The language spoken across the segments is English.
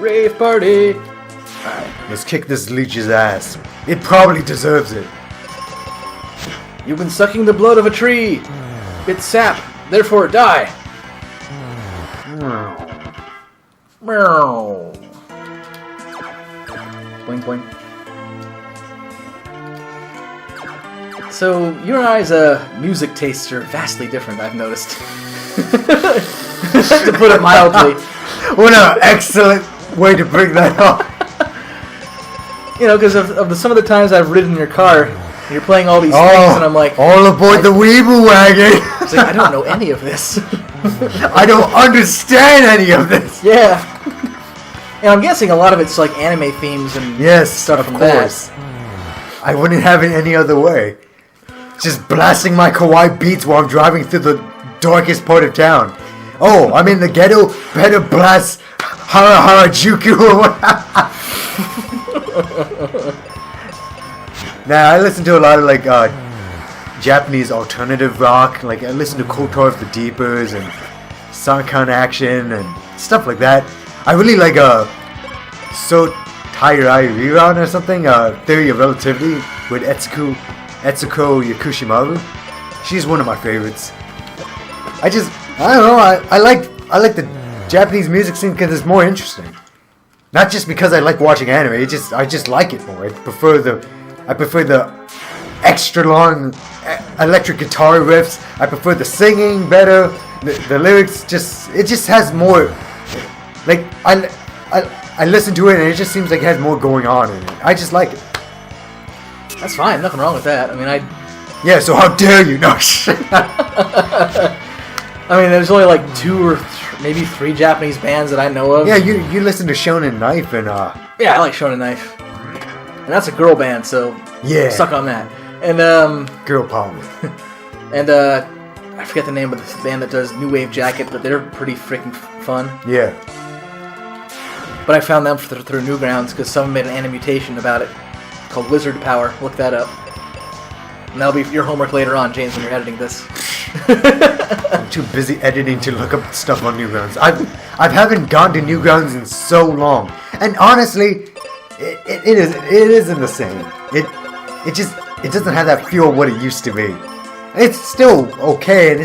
Rave party. Alright. Let's kick this leech's ass. It probably deserves it. You've been sucking the blood of a tree. It's sap, therefore die. Meow. Boing boing. So, you and I's music tastes are vastly different, I've noticed. To put it mildly. What an excellent way to bring that up. You know, because of some of the times I've ridden in your car, and you're playing all these things, and I'm like... All aboard the Weeble Wagon! It's like, I don't know any of this. I don't understand any of this! Yeah. And I'm guessing a lot of it's like anime themes and stuff of from course. that. I wouldn't have it any other way. Just blasting my kawaii beats while I'm driving through the darkest part of town. Oh, I'm in the ghetto, better blast Harajuku or what? Nah, I listen to a lot of like Japanese alternative rock. Like I listen to Kotar of the Deepers and Sankan Action and stuff like that. I really like So Tairai Riran or something, Theory of Relativity with Etsuko Yakushimaru. She's one of my favorites. I don't know, I like the Japanese music scene because it's more interesting. Not just because I like watching anime, I just like it more. I prefer the extra long electric guitar riffs. I prefer the singing better. The lyrics it just has more. Like I listen to it and it just seems like it has more going on in it. I just like it. That's fine, nothing wrong with that. I mean, Yeah, so how dare you? No. I mean, there's only like 2 or maybe 3 Japanese bands that I know of. Yeah, you listen to Shonen Knife and Yeah, I like Shonen Knife. And that's a girl band, so yeah, suck on that. And girl power. And I forget the name of the band that does New Wave Jacket, but they're pretty freaking fun. Yeah. But I found them through Newgrounds because someone made an animutation about it called Wizard Power. Look that up. And that'll be your homework later on, James, when you're editing this. I'm too busy editing to look up stuff on Newgrounds. I haven't gone to Newgrounds in so long, and honestly, it isn't the same. It doesn't have that feel of what it used to be. It's still okay, and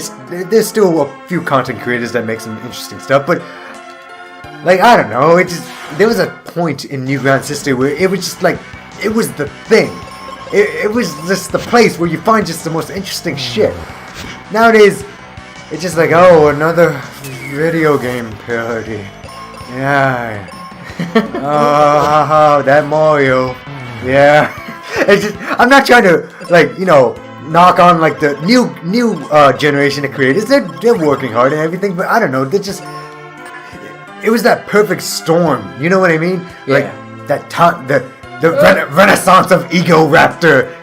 there's still a few content creators that make some interesting stuff, but like I don't know, there was a point in Newgrounds history where it was just like it was the thing. It was just the place where you find just the most interesting shit. Nowadays, it's just like, oh, another video game parody. Yeah. Oh, that Mario. Yeah. It's just, I'm not trying to, like, knock on, like, the new generation of creators. They're working hard and everything, but I don't know, it was that perfect storm. You know what I mean? Yeah. Like, that time, the renaissance of Ego Raptor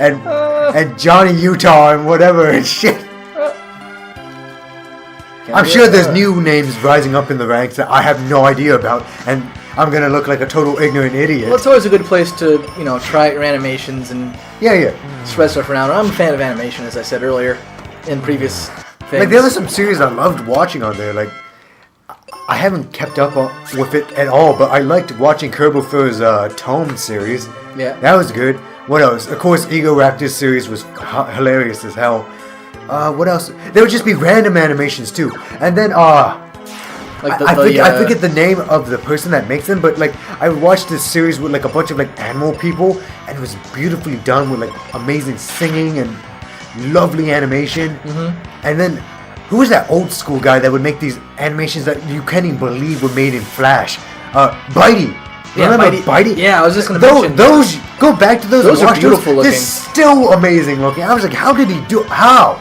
and Johnny Utah and whatever and shit. I'm sure there's new names rising up in the ranks that I have no idea about, and I'm gonna look like a total ignorant idiot. Well, it's always a good place to, try your animations and spread stuff around. I'm a fan of animation, as I said earlier in previous things. Like, there were some series I loved watching on there, like, I haven't kept up with it at all, but I liked watching Kerbal Fur's Tome series. Yeah. That was good. What else? Of course, Ego Raptor's series was hilarious as hell. What else? There would just be random animations too. And then, I forget the name of the person that makes them, but like, I watched this series with like a bunch of like animal people, and it was beautifully done with like amazing singing and lovely animation. Mm-hmm. And then, who was that old school guy that would make these animations that you can't even believe were made in Flash? Bitey. Yeah, remember Bitey? Yeah, I was just going to mention those. Go back to those. Those are beautiful looking. They're still amazing looking. I was like, how did he do? How?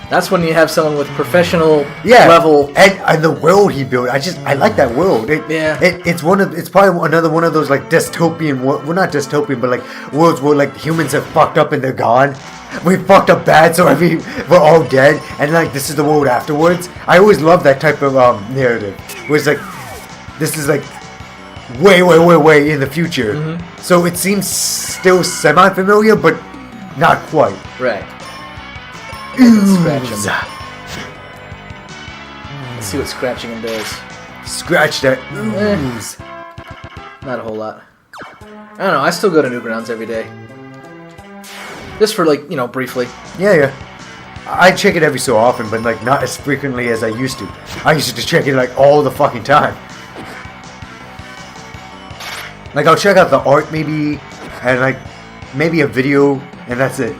That's when you have someone with professional level and the world he built. I like that world. It's probably another one of those like dystopian. Well, not dystopian, but like worlds where like humans have fucked up and they're gone. We fucked up bad, so we're all dead, and like this is the world afterwards. I always love that type of narrative, where it's like this is like way in the future. Mm-hmm. So it seems still semi-familiar, but not quite. Right. Ooh. Let's Let's see what scratching him does. Scratch that ooze. Not a whole lot. I don't know, I still go to Newgrounds every day. Just for, like, briefly. Yeah. I check it every so often, but, like, not as frequently as I used to. I used to check it, like, all the fucking time. Like, I'll check out the art, maybe, and, like, maybe a video, and that's it.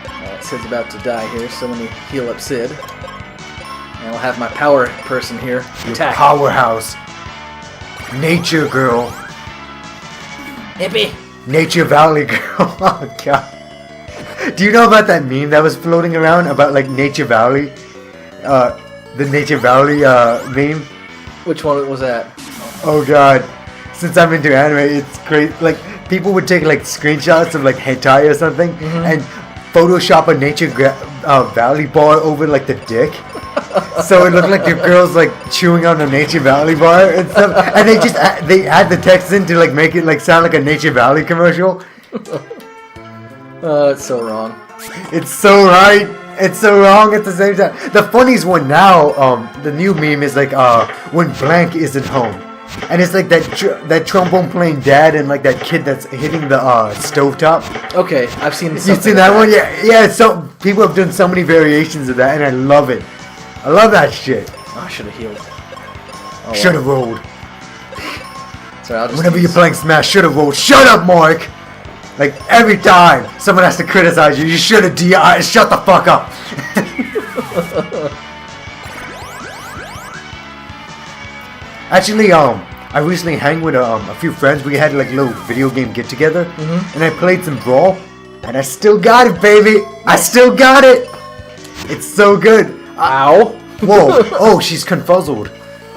Alright, Sid's about to die here, so let me heal up Sid. And I'll have my power person here attack. Powerhouse. Nature girl. Hippie! Nature Valley girl. Oh, God. Do you know about that meme that was floating around about, like, Nature Valley? The Nature Valley, meme? Which one was that? Oh, God. Since I'm into anime, it's great. Like, people would take, like, screenshots of, like, hentai or something, and Photoshop a Nature Valley bar over, like, the dick. So it looked like the girl's, like, chewing on a Nature Valley bar and stuff. And they add the text in to, like, make it, like, sound like a Nature Valley commercial. Oh, it's so wrong. It's so right. It's so wrong at the same time. The funniest one now, the new meme is, like, when blank isn't home. And it's like that trombone playing dad and, like, that kid that's hitting the stovetop. Okay, I've seen You've seen that one? Yeah. So people have done so many variations of that, and I love it. I love that shit. Oh, I should have healed. Oh, Should have rolled. Sorry, I'll just Whenever you're playing Smash, should have rolled. Shut up, Mark! Like, every time someone has to criticize you, you should have shut the fuck up. Actually, I recently hang with a few friends. We had, like, a little video game get together, and I played some Brawl, and I still got it, baby. I still got it. It's so good. Ow! Whoa! Oh, she's confuzzled.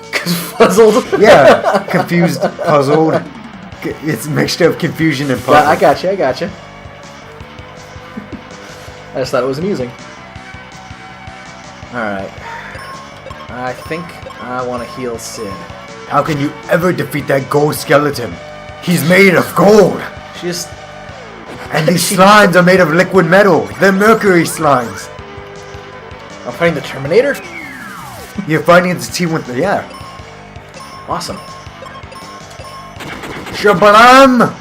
Confuzzled? Yeah, confused, puzzled. It's a mixture of confusion and puzzle. Yeah, I gotcha. I just thought it was amusing. Alright. I think I want to heal Sid. How can you ever defeat that gold skeleton? He's made of gold! Just... And these slimes are made of liquid metal. They're mercury slimes. I'm fighting the Terminator? You're fighting the team with the... Yeah. Awesome. Shabalam!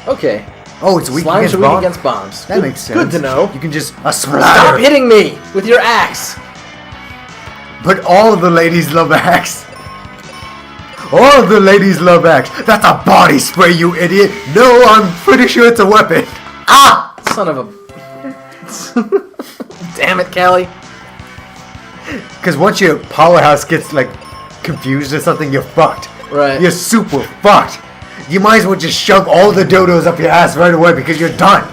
Okay. Oh, it's weak Slimes against are weak bombs? against bombs. That makes sense. Good to know. You can just... Stop hitting me with your axe! But all of the ladies love axe. All of the ladies love axe. That's a body spray, you idiot. No, I'm pretty sure it's a weapon. Ah! Son of a... Damn it, Callie. Because once your powerhouse gets, like, confused or something, you're fucked. Right. You're super fucked. You might as well just shove all the dodos up your ass right away because you're done.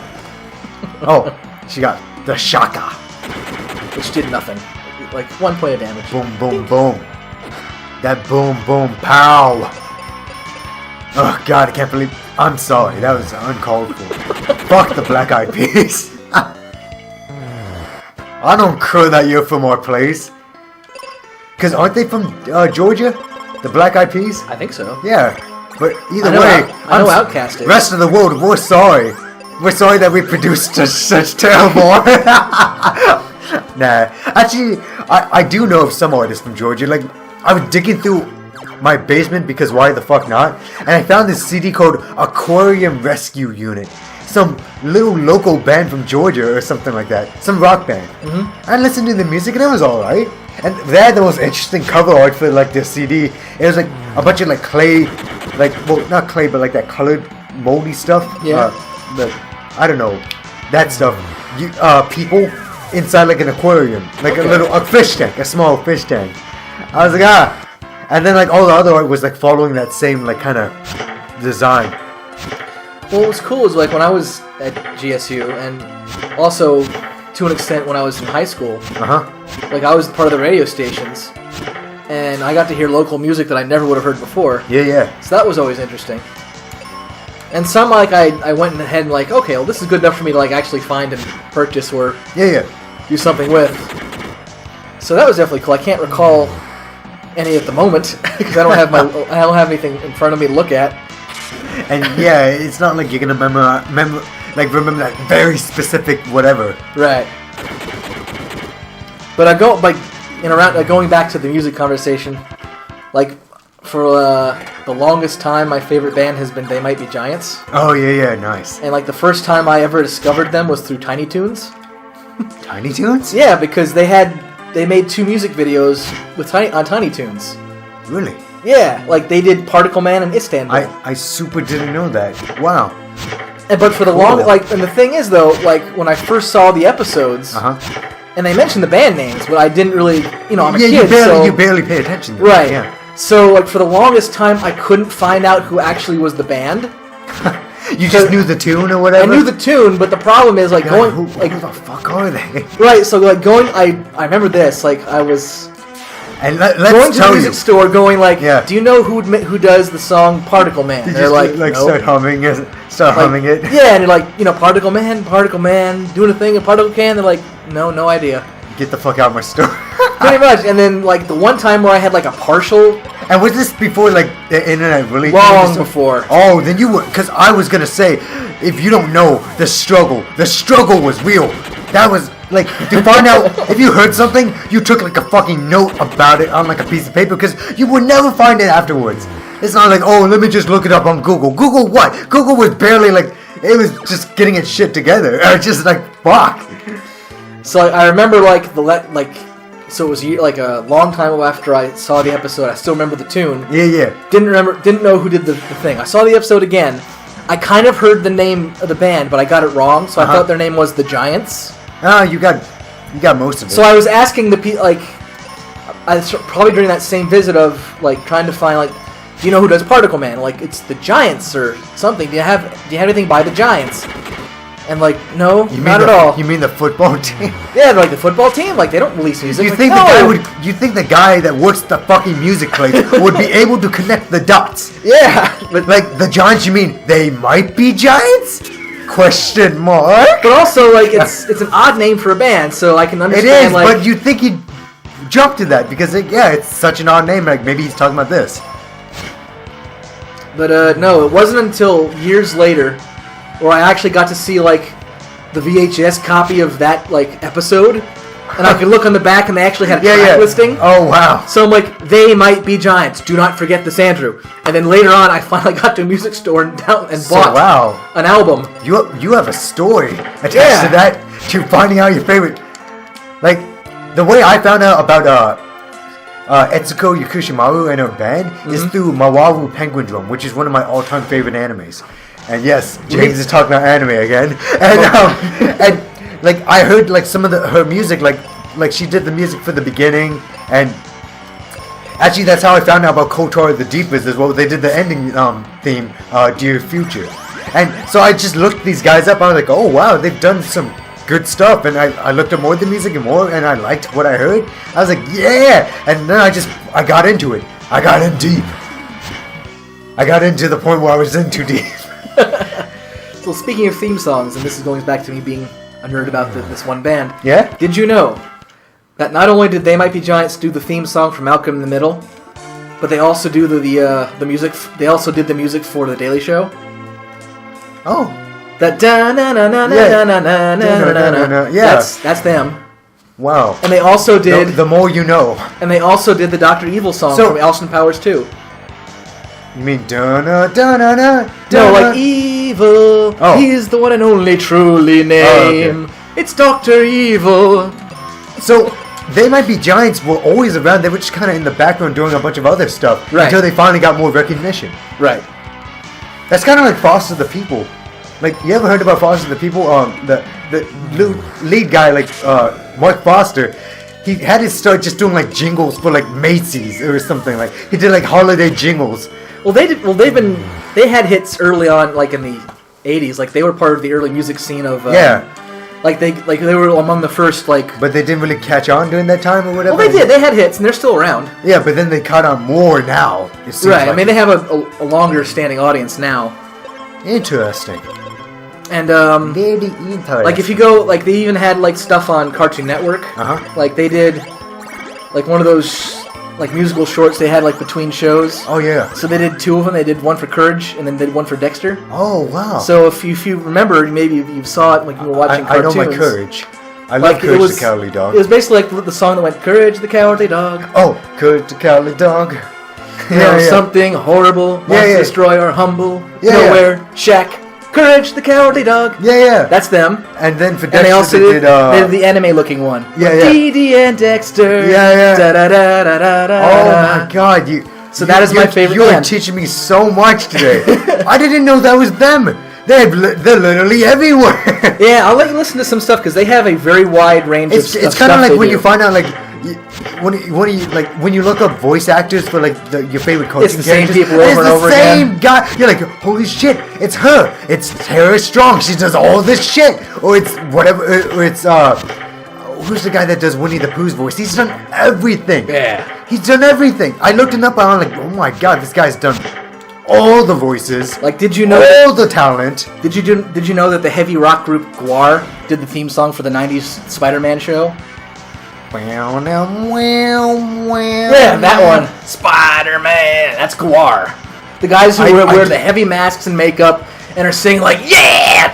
Oh, she got the shaka. Which did nothing. Like, 1 point of damage. Boom, boom, boom. That boom, boom, pow. Oh, God, I can't believe... I'm sorry, that was uncalled for. Fuck the Black Eyed Peas. I don't care that you're from our place. Because aren't they from Georgia? The Black Eyed Peas? I think so. Yeah. But either I way... I know Outcast is. Rest of the world, we're sorry. We're sorry that we produced such terrible art. Nah. Actually, I do know of some artists from Georgia. Like, I was digging through my basement because why the fuck not? And I found this CD called Aquarium Rescue Unit. Some little local band from Georgia or something like that. Some rock band. I listened to the music and it was alright. And they had the most interesting cover art for, like, the CD. It was like a bunch of, like, clay, like, well, not clay, but like that colored moldy stuff. Yeah. I don't know, that stuff. People inside like an aquarium, like a fish tank, a small fish tank. I was like, ah. And then, like, all the other art was, like, following that same, like, kind of design. Well, what was cool was, like, when I was at GSU, and also, to an extent, when I was in high school, like, I was part of the radio stations, and I got to hear local music that I never would have heard before. Yeah. So that was always interesting. And some, like, I went ahead and, like, okay, well, this is good enough for me to, like, actually find and purchase or do something with. So that was definitely cool. I can't recall any at the moment because I don't have anything in front of me to look at. And yeah, it's not like you're gonna remember that very specific whatever. Right. But going back to the music conversation, like for the longest time, my favorite band has been They Might Be Giants. Oh yeah, nice. And like the first time I ever discovered them was through Tiny Toons. Tiny Toons? Yeah, because they made 2 music videos on Tiny Toons. Really? Yeah, like they did Particle Man and Istanbul. I super didn't know that. Wow. But for the and the thing is though, like when I first saw the episodes, and they mentioned the band names, but I didn't really, I'm a kid, you barely pay attention to them. Right. Yeah. So like for the longest time, I couldn't find out who actually was the band. You just knew the tune or whatever? I knew the tune, but the problem is like who the fuck are they? Right, so like I remember this, like I was and let's going to tell the music you. store going like, do you know who does the song Particle Man? Did they're you like nope. Start humming it? Yeah, and you're like, Particle Man, doing a thing in Particle Can. They're like, no idea. Get the fuck out of my store. Pretty much. And then like the one time where I had like a partial. And was this before like the internet really? Long before. Oh, then you were, because I was gonna say, if you don't know the struggle was real. That was like to find out if you heard something, you took like a fucking note about it on like a piece of paper because you would never find it afterwards. It's not like, oh, let me just look it up on Google. Google what? Google was barely like, it was just getting its shit together. Or just like, fuck. So I remember so it was like a long time after I saw the episode. I still remember the tune. Yeah. Didn't know who did the thing. I saw the episode again. I kind of heard the name of the band, but I got it wrong. So I thought their name was the Giants. Ah, you got most of it. So I was asking the people, like, probably during that same visit of like trying to find like, do you know who does Particle Man? Like, it's the Giants or something. Do you have anything by the Giants? And like, no, not at all. You mean the football team? Yeah, like the football team. Like they don't release music. You like, think no. You think the guy that works the fucking music place would be able to connect the dots? Yeah, but like the Giants, you mean they might be Giants? Question mark. But also, like it's an odd name for a band, so I can understand. It is, like, but you think he'd jump to that because it's such an odd name. Like maybe he's talking about this. But no, it wasn't until years later where I actually got to see like the VHS copy of that like episode, and I could look on the back and they actually had a track listing. Oh wow! So I'm like, They Might Be Giants. Do not forget this, Andrew. And then later on, I finally got to a music store and bought an album. You have a story attached to that, to finding out your favorite. Like the way I found out about Etsuko Yakushimaru and her band is through Mawaru Penguin Drum, which is one of my all-time favorite animes. And yes, James is talking about anime again. And like I heard like some of her music, like she did the music for the beginning, and actually that's how I found out about Kotaro the Deepest as well. They did the ending theme, Dear Future. And so I just looked these guys up. I was like, oh wow, they've done some good stuff. And I looked at more of the music and more, and I liked what I heard. I was like, yeah. And then I got into it. I got in deep. I got into the point where I was in too deep. So speaking of theme songs, and this is going back to me being a nerd about this one band. Yeah? Did you know that not only did They Might Be Giants do the theme song for Malcolm in the Middle, but they also do the music. They also did the music for The Daily Show. Oh, that da na na na na na na na na na. Yeah, that's them. Wow. And they also did the more you know. And they also did the Dr. Evil song from Austin Powers 2. You mean da-na, da-na-na, no, like Evil. Oh. He's the one and only truly name. Okay. It's Dr. Evil. So They Might Be Giants were always around. They were just kind of in the background doing a bunch of other stuff until they finally got more recognition. Right. That's kind of like Foster the People. Like, you ever heard about Foster the People? The lead guy, like Mark Foster, he had to start just doing like jingles for like Macy's or something. Like he did like holiday jingles. Well, they had hits early on, like in the 80s. Like they were part of the early music scene of Like they were among the first like. But they didn't really catch on during that time or whatever. Well, they did. They had hits, and they're still around. Yeah, but then they caught on more now. It seems right. Like. I mean, they have a longer standing audience now. Interesting. And very interesting. Like if you go, like they even had like stuff on Cartoon Network. Like they did, like one of those like musical shorts they had like between shows. Oh yeah. So they did 2 of them. They did one for Courage and then did one for Dexter. Oh wow. So if you remember, maybe you saw it like you were watching cartoons. I know my Courage. I love Courage the Cowardly Dog. It was basically like the song that went, Courage the Cowardly Dog. Oh, Courage the Cowardly Dog. Something horrible, wants to destroy our humble, nowhere, shack. Courage the Cowardly Dog. Yeah. That's them. And then for Dexter, and they also did the anime-looking one. Yeah. Dee and Dexter. Yeah. Da-da-da-da-da-da. Oh my God, So that is my favorite. You are teaching me so much today. I didn't know that was them. They're literally everywhere. Yeah, I'll let you listen to some stuff because they have a very wide range of stuff. It's kind of like when you find out, like, when you look up voice actors for like your favorite cartoon characters. It's the same people over and over again. It's the same guy. You're like, holy shit, it's her. It's Tara Strong. She does all this shit. Or it's whatever. Or it's who's the guy that does Winnie the Pooh's voice? He's done everything. Yeah. He's done everything. I looked him up and I'm like, oh my God, this guy's done all the voices. Like, did you know all the talent? Did you know that the heavy rock group GWAR did the theme song for the '90s Spider-Man show? Yeah, that one. Spider-Man. That's GWAR. The guys who wear the heavy masks and makeup and are singing like, yeah!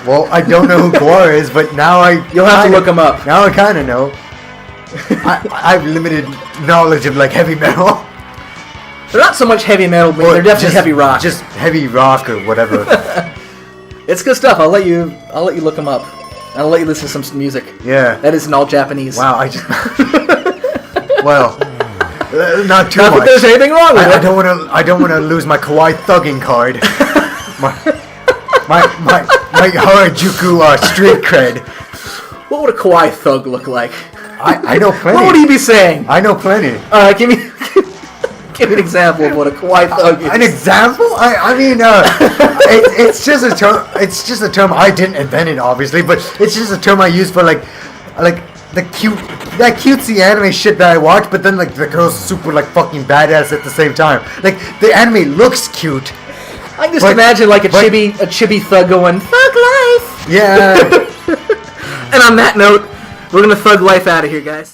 Well, I don't know who GWAR is, but now you'll have to look them up. Now I kind of know. I have limited knowledge of like heavy metal. They're not so much heavy metal, but they're definitely heavy rock. Just heavy rock or whatever. It's good stuff. I'll let you look them up. I'll let you listen to some music. Yeah. That is in all Japanese. Wow, well, not too much. Not that there's anything wrong with it. I don't want to lose my kawaii thugging card. my Harajuku street cred. What would a kawaii thug look like? I know plenty. What would he be saying? I know plenty. All right, give me an example of what a kawaii thug is. An example? I mean, it's just a term. It's just a term I didn't invent it, obviously, but it's just a term I use for like that cutesy anime shit that I watch. But then like the girl's super like fucking badass at the same time. Like the anime looks cute. I can just imagine like a chibi thug going thug life. Yeah. And on that note, we're gonna thug life out of here, guys.